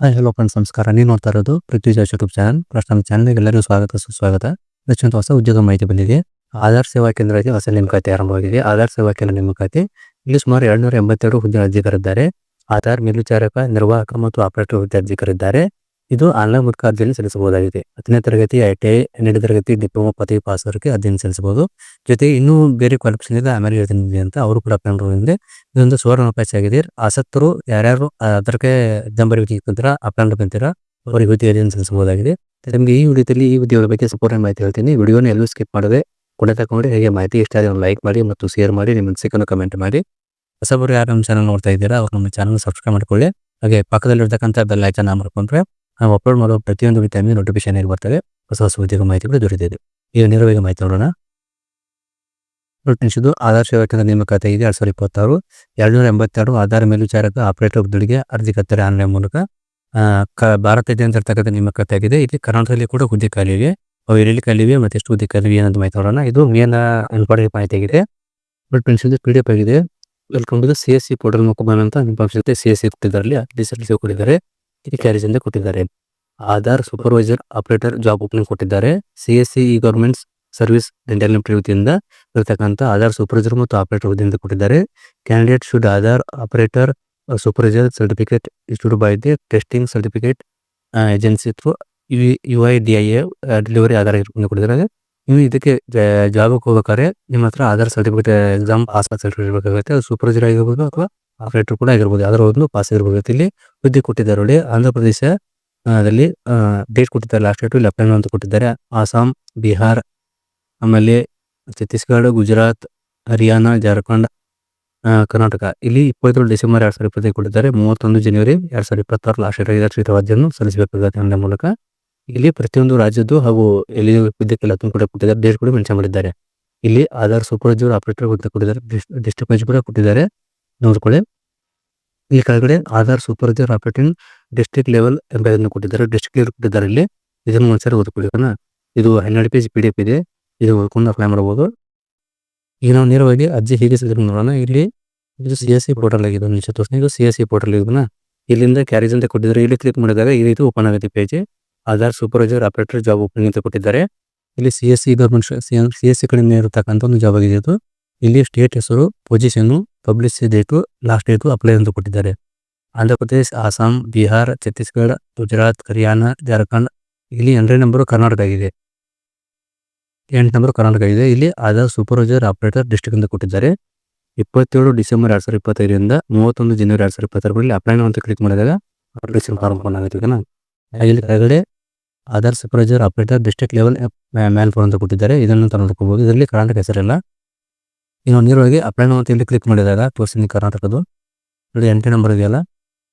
Hi hello friends ನಮಸ್ಕಾರ. ನೀವು ನೋಡ್ತಾ ಇರೋದು ಪೃಥ್ವಿರಾಜ್ ಯೂಟ್ಯೂಬ್ ಚಾನಲ್. ಫಸ್ಟ್ ನಮ್ಮ ಚಾನಲ್ಗೆ ಎಲ್ಲರಿಗೂ ಸ್ವಾಗತ ಸುಸ್ವಾಗತ. ಹೆಚ್ಚಿನ ಹೊಸ ಉದ್ಯೋಗ ಮಾಹಿತಿ ಬಂದಿದೆ. ಆಧಾರ್ ಸೇವಾ ಕೇಂದ್ರಕ್ಕೆ ಹೊಸ ನೇಮಕಾತಿ ಆರಂಭವಾಗಿದೆ. ಆಧಾರ್ ಸೇವಾ ಕೇಂದ್ರ ನೇಮಕಾತಿ ಇಲ್ಲಿ ಸುಮಾರು 282 ಹುದ್ದೆ ಅರ್ಜಿಕರಿದ್ದಾರೆ. ಆಧಾರ್ ಮೇಲ್ವಿಚಾರಕ, ನಿರ್ವಾಹಕ ಮತ್ತು ಆಪರೇಟರ್ ಹುದ್ದೆ ಅರ್ಜಿಕರಿದ್ದಾರೆ. ಇದು ಆನ್ಲೈನ್ ಮೂಲಕ ಅರ್ಜಿಯನ್ನು ಸಲ್ಲಿಸಬಹುದಾಗಿದೆ. 10ನೇ ತರಗತಿ ITI, 12ನೇ ತರಗತಿ ಡಿಪ್ಲೊಮಾ ಪದವಿ ಪಾಸ್ ಅವರಿಗೆ ಅರ್ಜಿಯನ್ನು ಸಲ್ಲಿಸಬಹುದು. ಜೊತೆಗೆ ಇನ್ನೂ ಬೇರೆ ಕ್ವಾಲಿಫಿಕೇಶನ್ ಇದೆ, ಆಮೇಲೆ ಹೇಳ್ತೀನಿ ಅಂತ ಅವರು ಕೂಡ ಅಪ್ಲೈ ಮಾಡೋದ್ರಿಂದ ಇದೊಂದು ಸುವರ್ಣ ಅವಕಾಶ ಆಗಿದೆ. ಆಸಕ್ತರು ಯಾರ್ಯಾರು ಅದಕ್ಕೆ ಎಕ್ಸಾಮ್ ಬರೀಬೇಕಿಂತೀರ ಅಪ್ಲೈ ಮಾಡ್ಕೊಂತೀರಾ ಅವರಿಗೆ ಹುದ್ದೆಯನ್ನು ಸಲ್ಲಿಸಬಹುದಾಗಿದೆ. ನಿಮಗೆ ಈ ವಿಡಿಯೋದಲ್ಲಿ ಈ ಹುದ್ದೆಗಳ ಬಗ್ಗೆ ಸಂಪೂರ್ಣ ಮಾಹಿತಿ ಹೇಳ್ತೀನಿ. ವಿಡಿಯೋನ ಎಲ್ಲೂ ಸ್ಕಿಪ್ ಮಾಡದೆ ಕೊನೆ ತಗೊಂಡು ಹೇಗೆ ಮಾಹಿತಿ ಇಷ್ಟ ಆಗಿ ಲೈಕ್ ಮಾಡಿ ಮತ್ತು ಶೇರ್ ಮಾಡಿ, ನಿಮ್ಮ ಅನಿಸಿಕೆಯನ್ನು ಕಮೆಂಟ್ ಮಾಡಿ. ಹೊಸಬರು ಯಾರು ನಮ್ಮ ಚಾನಲ್ ನೋಡ್ತಾ ಇದ್ದೀರಾ ಅವ್ರು ನಮ್ಮ ಚಾನಲ್ ಸಬ್ಸ್ಕ್ರೈಬ್ ಮಾಡ್ಕೊಳ್ಳಿ. ಹಾಗೆ ಪಕ್ಕದಲ್ಲಿರ್ತಕ್ಕಂಥ ಬೆಲ್ ಐಕಾನ್ ಮಾಡ್ಕೊಂಡ್ರೆ ನಾವು ಅಪ್ಲೋಡ್ ಮಾಡೋ ಪ್ರತಿಯೊಂದು ವಿಡಿಯೋ ನೋಟಿಫಿಕೇಶನ್ ಆಗಿ ಬರ್ತವೆ. ಹೊಸ ಹೊಸ ಉದ್ಯೋಗ ಮಾಹಿತಿಗಳು ದೊರೆತಿದೆ. ಈಗ ನೇರವಾಗಿ ಮಾಹಿತಿ ನೋಡೋಣ. ಇದು ಆಧಾರ್ ಸೇವಾ ಕೇಂದ್ರ ನೇಮಕಾತಿ ಇದೆ 2026. 282 ಆಧಾರ್ ಮೇಲ್ವಿಚಾರಕ, ಆಪರೇಟರ್ ಹುದ್ದೆಗಳಿಗೆ ಅರ್ಜಿ ಕರ್ತಾರೆ ಆನ್ಲೈನ್ ಮೂಲಕ. ಭಾರತದಾದ್ಯಂತ ಇರ್ತಕ್ಕಂಥ ನೇಮಕಾತಿ ಆಗಿದೆ. ಇಲ್ಲಿ ಕರ್ನಾಟಕದಲ್ಲಿ ಕೂಡ ಹುದ್ದೆ ಖಾಲಿ ಇವೆ. ಅವು ಎಲ್ಲಿ ಖಾಲಿ ಇವೆ ಮತ್ತು ಎಷ್ಟು ಹುದ್ದೆ ಖಾಲಿ ಇವೆ ಅನ್ನೋದು ಮಾಹಿತಿ ನೋಡೋಣ. ಇದು ಮೇನ್ ಇಂಪಾರ್ಟೆಂಟ್ ಮಾಹಿತಿ ಆಗಿದೆ. ಇದು PDF ಆಗಿದೆ. ವೆಲ್ಕಮ್ ಟು CSC ಪೋರ್ಟಲ್ ಮುಖಾಂತರ ಅಂತ CSC ಕೊಟ್ಟಿದ್ದಾರೆ. ಅಲ್ಲಿ ಕೊಟ್ಟಿದ್ದಾರೆ. ಇಲ್ಲಿ ಕ್ಯಾರೇಜ್ ಅಂತ ಕೊಟ್ಟಿದ್ದಾರೆ. Aadhaar supervisor operator job opening ಕೊಟ್ಟಿದ್ದಾರೆ. CSC governments service India limited ವತಿಯಿಂದ ಇರತಕ್ಕಂಥ ಆಧಾರ್ ಸೂಪರ್ವೈಸರ್ ಮತ್ತು ಆಪರೇಟರ್ ಹುದ್ದೆಯಿಂದ ಕೊಟ್ಟಿದ್ದಾರೆ. Candidate should Aadhaar operator supervisor certificate issued by the testing certificate agency through UIDAI delivery Aadhaar ಕೊಟ್ಟಿದ್ದಾರೆ. ನೀವು ಇದಕ್ಕೆ ಜಾಬಕ್ಕೆ ಹೋಗ್ಬೇಕಾದ್ರೆ ನಿಮ್ಮ ಹತ್ರ Aadhaar certificate exam pass certificate ಇರಬೇಕಾಗುತ್ತೆ. ಅದು ಸೂಪರ್ವೈಸರ್ ಆಗಿರ್ಬೋದು ಅಥವಾ ಆಪರೇಟರ್ ಕೂಡ ಆಗಿರ್ಬೋದು, ಅದರ ಒಂದು ಪಾಸ್ ಆಗಿರ್ಬೇಕು. ಇಲ್ಲಿ ಹುದ್ದೆ ಕೊಟ್ಟಿದ್ದಾರೆ ನೋಡಿ. ಆಂಧ್ರ ಪ್ರದೇಶ ದಲ್ಲಿ ಡೇಟ್ ಕೊಟ್ಟಿದ್ದಾರೆ, ಲಾಸ್ಟ್ ಡೇಟ್ ಅಪ್ಲೈ ಅಂತ ಕೊಟ್ಟಿದ್ದಾರೆ. ಆಸಾಮ್, ಬಿಹಾರ್, ಆಮೇಲೆ ಛತ್ತೀಸ್ಗಢ, ಗುಜರಾತ್, ಹರಿಯಾಣ, ಜಾರ್ಖಂಡ್, ಕರ್ನಾಟಕ ಇಲ್ಲಿ 27 ಡಿಸೆಂಬರ್ 2025 ಕೊಟ್ಟಿದ್ದಾರೆ. 31 ಜನವರಿ 2026 ಲಾಸ್ಟ್ ಡೇಟ್ ಅರ್ಜಿಯನ್ನು ಸಲ್ಲಿಸಬೇಕಾಗುತ್ತೆ ಆನ್ಲೈನ್ ಮೂಲಕ. ಇಲ್ಲಿ ಪ್ರತಿಯೊಂದು ರಾಜ್ಯದ್ದು ಹಾಗೂ ಎಲ್ಲಿ ಹುದ್ದೆಗೆಲ್ಲ ಕೂಡ ಕೊಟ್ಟಿದ್ದಾರೆ, ಡೇಟ್ ಕೂಡ ಮೆನ್ಷನ್ ಮಾಡಿದ್ದಾರೆ. ಇಲ್ಲಿ ಆಧಾರ್ ಸೂಪರ್ವೈಸರ್ ಆಪರೇಟರ್ ಹುದ್ದೆ ಕೊಟ್ಟಿದ್ದಾರೆ, ಡಿಸ್ಟ್ರಿಕ್ಟ್ ವೈಸ್ ಕೂಡ ಕೊಟ್ಟಿದ್ದಾರೆ, ನೋಡ್ಕೊಳ್ಳಿ. ಇಲ್ಲಿ ಕೆಳಗಡೆ Aadhaar supervisor operating district level ಎಂಬುದನ್ನು ಕೊಟ್ಟಿದ್ದಾರೆ, ಡಿಸ್ಟ್ರಿಕ್ಟ್ ಲೆವೆಲ್ ಕೊಟ್ಟಿದ್ದಾರೆ. ಇಲ್ಲಿ ಇದನ್ನು ಒಂದ್ಸರಿ ಓದ್ಕೊಳ್ಳಿ. ಇದು 12 ಪೇಜ್ PDF ಇದೆ. ಇದು ಓದ್ಕೊಂಡು ಅಪ್ಲೈ ಮಾಡಬಹುದು. ಈಗ ನಾವು ನೇರವಾಗಿ ಅರ್ಜಿ ಹೇಗೆ ಸಲ್ಲಿಸಬೇಕು ನೋಡೋಣ. ಇಲ್ಲಿ ಇದು CSC ಪೋರ್ಟಲ್ ಆಗಿದೆ. ಇದು CSC ಪೋರ್ಟಲ್ ಇದನ್ನ ಇಲ್ಲಿಂದ ಕ್ಯಾರೇಜ್ ಅಂತ ಕೊಟ್ಟಿದ್ದಾರೆ. ಇಲ್ಲಿ ಕ್ಲಿಕ್ ಮಾಡಿದಾಗ ಈ ರೀತಿ ಓಪನ್ ಆಗುತ್ತೆ page. Aadhaar supervisor operator job opening ಅಂತ ಕೊಟ್ಟಿದ್ದಾರೆ. ಇಲ್ಲಿ CSC ಗವರ್ಮೆಂಟ್ CSC ಕಡೆಯಿಂದ ಇರತಕ್ಕಂಥ ಒಂದು ಜಾಬ್ ಆಗಿದೆ ಇದು. ಇಲ್ಲಿ ಸ್ಟೇಟ್ ಹೆಸರು, position, publish date, last date, apply ಅಂತ ಕೊಟ್ಟಿದ್ದಾರೆ. ಆಂಧ್ರ ಪ್ರದೇಶ್, ಆಸಾಮ್, ಬಿಹಾರ್, ಛತ್ತೀಸ್ಗಢ, ಗುಜರಾತ್, ಹರಿಯಾಣ, ಜಾರ್ಖಂಡ್. ಇಲ್ಲಿ 8ನೇ ನಂಬರ್ ಕರ್ನಾಟಕ ಆಗಿದೆ. 8ನೇ ನಂಬರ್ ಕರ್ನಾಟಕ ಇದೆ. ಇಲ್ಲಿ ಆಧಾರ್ ಸೂಪರ್ವೈಸರ್ ಆಪರೇಟರ್ ಡಿಸ್ಟ್ರಿಕ್ಟ್ ಅಂತ ಕೊಟ್ಟಿದ್ದಾರೆ. 27 ಡಿಸೆಂಬರ್ 2025 31 ಜನವರಿ 2026 ಅಪ್ಲೈ ಅಂತ ಕ್ಲಿಕ್ ಮಾಡಿದಾಗ ಅಪ್ಲಿಕೇಶನ್ ಫಾರ್ಮ್ ಓಪನ್ ಆಗುತ್ತೆ. ಇಲ್ಲಿ ಕೆಳಗಡೆ Aadhaar supervisor operator district level man phone ಅಂತ ಕೊಟ್ಟಿದ್ದಾರೆ. ಇದನ್ನು ನೋಡ್ಕೋಬಹುದು. ಇದರಲ್ಲಿ ಕರ್ನಾಟಕ ಹೆಸರಿಲ್ಲ. ಇನ್ನು ನೇರವಾಗಿ ಅಪ್ಲೈ ಅಂತ ಇಲ್ಲಿ ಕ್ಲಿಕ್ ಮಾಡಿದಾಗ ತೋರಿಸ್ತೀನಿ ಕರ್ನಾಟಕದ್ದು. ನೋಡಿ 8ನೇ ನಂಬರ್ ಇದೆಯಲ್ಲ,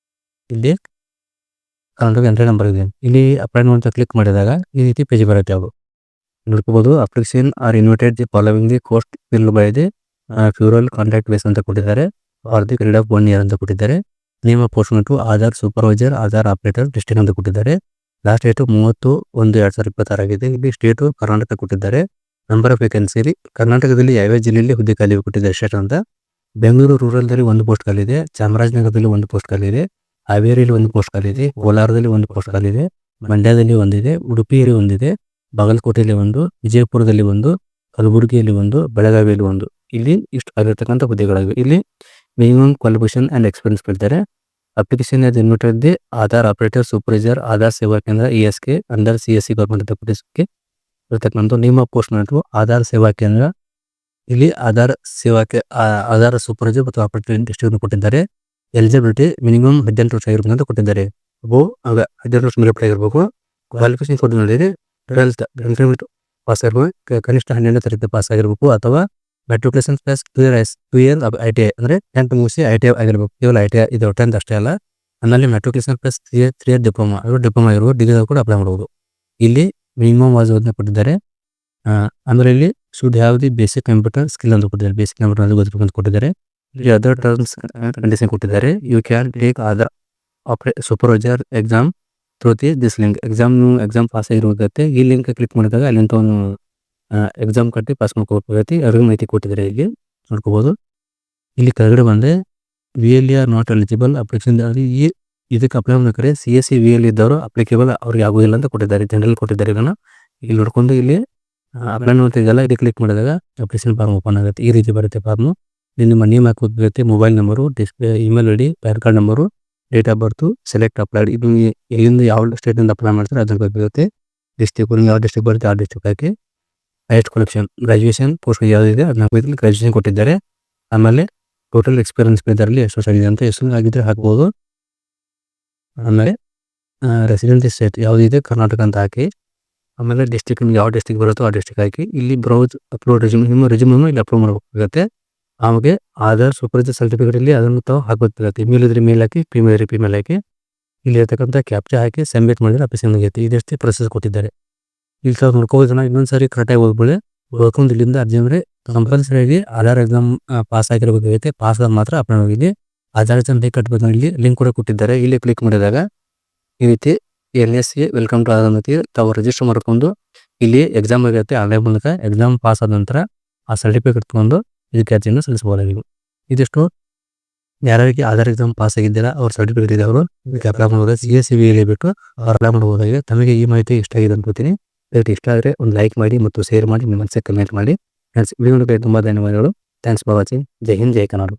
ಇಲ್ಲಿ ಕರ್ನಾಟಕ 8ನೇ ನಂಬರ್ ಇದೆ. ಇಲ್ಲಿ ಅಪ್ಲೈ ಅಂತ ಕ್ಲಿಕ್ ಮಾಡಿದಾಗ ಈ ರೀತಿ ಪೇಜ್ ಬರುತ್ತೆ. ಅವರು ನೋಡ್ಕೋಬಹುದು. Application are invited the following the coast fill by the purely contract base ಅಂತ ಕೊಟ್ಟಿದ್ದಾರೆ. For the period of 1 year ಅಂತ ಕೊಟ್ಟಿದ್ದಾರೆ. Name of post to Aadhaar supervisor Aadhaar operator district ಅಂತ ಕೊಟ್ಟಿದ್ದಾರೆ. ಲಾಸ್ಟ್ ಡೇಟ್ 30/1/2026 ಆಗಿದೆ. ಇಲ್ಲಿ ಸ್ಟೇಟು ಕರ್ನಾಟಕ ಕೊಟ್ಟಿದ್ದಾರೆ. ನಂಬರ್ ಆಫ್ ವೇಕೆನ್ಸಿ ಕರ್ನಾಟಕದಲ್ಲಿ ಯಾವ್ಯಾವ ಜಿಲ್ಲೆಯಲ್ಲಿ ಹುದ್ದೆ ಖಾಲಿ ಕೊಟ್ಟಿದ್ದಾರೆ ಸ್ಟೇಟ್ ಅಂತ. ಬೆಂಗಳೂರು ರೂರಲ್ದಲ್ಲಿ 1 ಪೋಸ್ಟ್ ಖಾಲಿ ಇದೆ. ಚಾಮರಾಜನಗರದಲ್ಲಿ 1 ಪೋಸ್ಟ್ ಖಾಲಿ ಇದೆ. ಹಾವೇರಿಯಲ್ಲಿ 1 ಪೋಸ್ಟ್ ಖಾಲಿ ಇದೆ. ಕೋಲಾರದಲ್ಲಿ 1 ಪೋಸ್ಟ್ ಖಾಲಿ ಇದೆ. ಮಂಡ್ಯದಲ್ಲಿ 1 ಇದೆ. ಉಡುಪಿಯಲ್ಲಿ 1 ಇದೆ. ಬಾಗಲಕೋಟೆಯಲ್ಲಿ 1, ವಿಜಯಪುರದಲ್ಲಿ 1, ಕಲಬುರಗಿಯಲ್ಲಿ 1, ಬೆಳಗಾವಿಯಲ್ಲಿ 1. ಇಲ್ಲಿ ಇಷ್ಟು ಆಗಿರ್ತಕ್ಕಂಥ ಹುದ್ದೆಗಳಾಗಿವೆ. ಇಲ್ಲಿ ಮಿನಿಮಮ್ ಕ್ವಾಲಿಫಿಕೇಶನ್ ಅಂಡ್ ಎಕ್ಸ್ಪೀರಿಯನ್ಸ್ ಕೊಡ್ತಾರೆ. Application as invited the Aadhaar operator supervisor Aadhaar ಸೇವಾ ಕೇಂದ್ರ ESK ಅಂಡರ್ CSC ಗವರ್ಮೆಂಟ್ ಅಂತ ಕೊಟ್ಟಿದ್ದಕ್ಕೆ ಇರತಕ್ಕಂಥ ನೇಮ್ ಆಫ್ ಪೋಸ್ಟ್ ಆಧಾರ್ ಸೇವಾ ಕೇಂದ್ರ. ಇಲ್ಲಿ ಆಧಾರ್ ಸೂಪರ್ವೈಸರ್ ಮತ್ತು ಆಪರೇಟರ್ ಡಿಸ್ಟ್ರಿಕ್ಟ್ ಕೊಟ್ಟಿದ್ದಾರೆ. ಎಲಿಜಿಬಿಲಿಟಿ ಮಿನಿಮಮ್ 18 ವರ್ಷ ಆಗಿರ್ಬೇಕು ಅಂತ ಕೊಟ್ಟಿದ್ದಾರೆ. 18 ವರ್ಷ ಮೇಲೆ ಆಗಿರ್ಬೇಕು. ಕ್ವಾಲಿಫಿಕೇಶನ್ ಕೊಟ್ಟು ನೋಡಿದ್ರೆ 12th ಪಾಸ್ ಆಗಿರ್ಬೇಕು, ಕನಿಷ್ಠ 12ನೇ ತರಗತಿ ಪಾಸ್ ಆಗಿರ್ಬೇಕು, ಅಥವಾ ಮೆಟ್ರಿಕ್ಯುಲೇಷನ್ ಪ್ಲಸ್ 2 years ITI ಅಂದ್ರೆ 10th ಮುಗಿಸಿ ITI ಆಗಿರ್ಬೇಕು. ಕೇವಲ ITI ಇದು 10th ಅಷ್ಟೇ ಅಲ್ಲ, ಆಮೇಲೆ ಮೆಟ್ರಿಕ್ಯುಲೇಷನ್ ಪ್ಲಸ್ 3 year ಡಿಪ್ಲೊಮಾ ಆಗಿರ್ಬೋದು, ಡಿಗ್ರಿ ಕೂಡ ಅಪ್ಲೈ ಮಾಡಬಹುದು. ಇಲ್ಲಿ ಮಿನಿಮಮ್ ವಾಜ್ ಕೊಟ್ಟಿದ್ದಾರೆ. ಅಂದ್ರೆ ಇಲ್ಲಿ should have the basic computer skill ಅಂತ ಕೊಟ್ಟಿದ್ದಾರೆ. ಬೇಸಿಕ್ ಕಂಪ್ಯೂಟರ್ ಗೊತ್ತಿರಬೇಕು ಅಂತ ಕೊಟ್ಟಿದ್ದಾರೆ. ಇಲ್ಲಿ ಅದರ್ ಟರ್ಮ್ಸ್ ಕಂಡೀಷನ್ ಕೊಟ್ಟಿದ್ದಾರೆ. You can take Aadhaar supervisor exam through this link. Exam pass ಆಗಿರುತ್ತೆ. ಈ ಲಿಂಕ್ ಕ್ಲಿಕ್ ಮಾಡಿದಾಗ ಅಲ್ಲಿಂದ ಒಂದು ಎಕ್ಸಾಮ್ ಕಟ್ಟಿ ಪಾಸ್ ಮಾಡ್ಕೋಬೇಕಾಗತ್ತೆ. ಅವ್ರಿಗೆ ಮಾಹಿತಿ ಕೊಟ್ಟಿದ್ದಾರೆ. ಇಲ್ಲಿ ನೋಡ್ಕೋಬಹುದು. ಇಲ್ಲಿ ಕೆಳಗಡೆ ಬಂದರೆ VLE are not eligible application ಈ ಇದಕ್ಕೆ ಅಪ್ಲೈ ಮಾಡ್ಬೇಕಾದ್ರೆ CSE VL ಇದ್ದವರು ಅಪ್ಲಿಕೇಬಲ್ ಅವ್ರಿಗೆ ಆಗೋದಿಲ್ಲ ಅಂತ ಕೊಟ್ಟಿದ್ದಾರೆ. ಜನರಲ್ ಕೊಟ್ಟಿದ್ದಾರೆ. ಇದನ್ನ ಇಲ್ಲಿ ನೋಡ್ಕೊಂಡು ಇಲ್ಲಿ ಅಪ್ಲೈ ನೋಡ್ತಿದ್ದಲ್ಲ, ಇದು ಕ್ಲಿಕ್ ಮಾಡಿದಾಗ ಅಪ್ಲಿಕೇಶನ್ ಫಾರ್ಮ್ ಓಪನ್ ಆಗುತ್ತೆ. ಈ ರೀತಿ ಬರುತ್ತೆ ಫಾರ್ಮು. ನಿಮ್ಮ ನೇಮ್ ಹಾಕೋದಿರುತ್ತೆ, mobile number, display, email ID, PAN card number, date of birth, select applied. ಇದು ಎಲ್ಲಿಂದ ಯಾವ ಸ್ಟೇಟಿಂದ ಅಪ್ಲೈ ಮಾಡ್ತಾರೆ ಅದ್ರ ಬಗ್ಗೆ ಇರುತ್ತೆ. ಡಿಸ್ಟ್ರಿಕ್ಟ್ ಯಾವ ಡಿಸ್ಟ್ರಿಕ್ಟ್ ಬರುತ್ತೆ ಆ ಡಿಸ್ಟ್ರಿಕ್ಟ್ ಹಾಕಿ. ಹೈಯೆಸ್ಟ್ ಕ್ವಾಲಿಫಿಕೇಶನ್ ಗ್ರಾಜುಯೇಷನ್ ಪೋಸ್ಟ್ ಯಾವುದಿದೆ ಅದನ್ನ ಹಾಕಿದ್ರೆ ಗ್ರಾಜುಯೇಷನ್ ಕೊಟ್ಟಿದ್ದಾರೆ. ಆಮೇಲೆ ಟೋಟಲ್ ಎಕ್ಸ್ಪೀರಿಯನ್ಸ್ ಇದರಲ್ಲಿ ಎಷ್ಟು ವರ್ಷ ಆಗಿದೆ ಅಂತ ಎಷ್ಟು ಆಗಿದ್ರೆ ಹಾಕ್ಬೋದು. ಆಮೇಲೆ ರೆಸಿಡೆಂಟ್ ಸ್ಟೇಟ್ ಯಾವುದಿದೆ ಕರ್ನಾಟಕ ಅಂತ ಹಾಕಿ. ಆಮೇಲೆ ಡಿಸ್ಟ್ರಿಕ್ಟ್ ನಿಮ್ಗೆ ಯಾವ ಡಿಸ್ಟ್ರಿಕ್ಟ್ ಬರುತ್ತೋ ಆ ಡಿಸ್ಟ್ರಿಕ್ಟ್ ಹಾಕಿ. ಇಲ್ಲಿ ಬ್ರೌಸ್ ಅಪ್ಲೋಡ್ ರೆಸ್ಯೂಮ್, ನಿಮ್ಮ ರೆಸ್ಯೂಮನ್ನು ಇಲ್ಲಿ ಅಪ್ಲೋಡ್ ಮಾಡಬೇಕಾಗುತ್ತೆ. ಆಮೇಲೆ ಆಧಾರ್ ಸೂಪರ್ವೈಸರ್ ಸರ್ಟಿಫಿಕೇಟ್ ಇಲ್ಲಿ ಅದನ್ನು ತಾವು ಹಾಕಬೇಕಾಗುತ್ತೆ. ಇಮೇಲ್ ಇದ್ರೆ ಮೇಲ್ ಹಾಕಿ, ಫಿಮೇಲ್ ಇದ್ರೆ ಫಿಮೇಲ್ ಹಾಕಿ. ಇಲ್ಲಿ ಇರ್ತಕ್ಕಂಥ ಕ್ಯಾಪ್ಚಾ ಹಾಕಿ ಸಬ್ಮಿಟ್ ಮಾಡಿದ್ರೆ ಅಪ್ಲಿಕೇಶನ್ ಆಗುತ್ತೆ. ಇದಷ್ಟೇ ಪ್ರೊಸೆಸ್ ಕೊಟ್ಟಿದ್ದಾರೆ. ಇಲ್ಲಿ ತಾವು ನೋಡ್ಕೋಬೋದನ್ನ ಇನ್ನೊಂದ್ಸರಿ ಕರೆಕ್ಟಾಗಿ ಓದ್ಕೊಳ್ಳಿ. ಓದ್ಕೊಂಡು ಇಲ್ಲಿಂದ ಅರ್ಜಿ ಅಂದರೆ ಕಂಪಲ್ಸರಿಯಾಗಿ ಆಧಾರ್ ಎಕ್ಸಾಮ್ ಪಾಸ್ ಆಗಿರಬೇಕಾಗುತ್ತೆ. ಪಾಸ್ ಆದ ಮಾತ್ರ ಅಪ್ಲೈ ಆಗಿದೆ. ಆಧಾರ್ ಲಿಂಕ್ ಕಟ್ಟಬೇಕು. ಇಲ್ಲಿ ಲಿಂಕ್ ಕೂಡ ಕೊಟ್ಟಿದ್ದಾರೆ. ಇಲ್ಲಿ ಕ್ಲಿಕ್ ಮಾಡಿದಾಗ ಈ ರೀತಿ NSA ವೆಲ್ಕಮ್ ಟು ಆಧಾರ್ ಅಂತ ತಾವು ರಿಜಿಸ್ಟರ್ ಮಾಡ್ಕೊಂಡು ಇಲ್ಲಿ ಎಕ್ಸಾಮ್ ಆಗುತ್ತೆ. ಆನ್ಲೈನ್ ಮೂಲಕ ಎಕ್ಸಾಮ್ ಪಾಸ್ ಆದ ನಂತರ ಆ ಸರ್ಟಿಫಿಕೇಟ್ ತಗೊಂಡು ಇದಕ್ಕೆ ಅರ್ಜಿಯನ್ನು ಸಲ್ಲಿಸಬಹುದಾಗಿದೆ. ಇದಿಷ್ಟು ಯಾರಿಗೆ ಆಧಾರ್ ಎಕ್ಸಾಮ್ ಪಾಸ್ ಆಗಿದ್ದೀರಾ ಅವ್ರ ಸರ್ಟಿಫಿಕೇಟ್ ಇದೆ ಅವರು ಇದಕ್ಕೆ ಅಪ್ಲೈ ಮಾಡಬಹುದು. CSE VL ಬಿಟ್ಟು ಅವ್ರು ಅಪ್ಲೈ ಮಾಡಬಹುದಾಗಿದೆ. ತಮಗೆ ಈ ಮಾಹಿತಿ ಇಷ್ಟ ಆಗಿದೆ ಅನ್ಕೋತೀನಿ. ಇಷ್ಟ ಆದರೆ ಒಂದು ಲೈಕ್ ಮಾಡಿ ಮತ್ತು ಶೇರ್ ಮಾಡಿ, ನಿಮ್ಮ ಮನಸ್ಸಿಗೆ ಕಮೆಂಟ್ ಮಾಡಿ. ಫ್ರೆಂಡ್ಸ್, ವಿಡಿಯೋ ನೋಡಿ ತುಂಬ ಧನ್ಯವಾದಗಳು. Thanks for watching. Jai Hind, Jai Karnataka.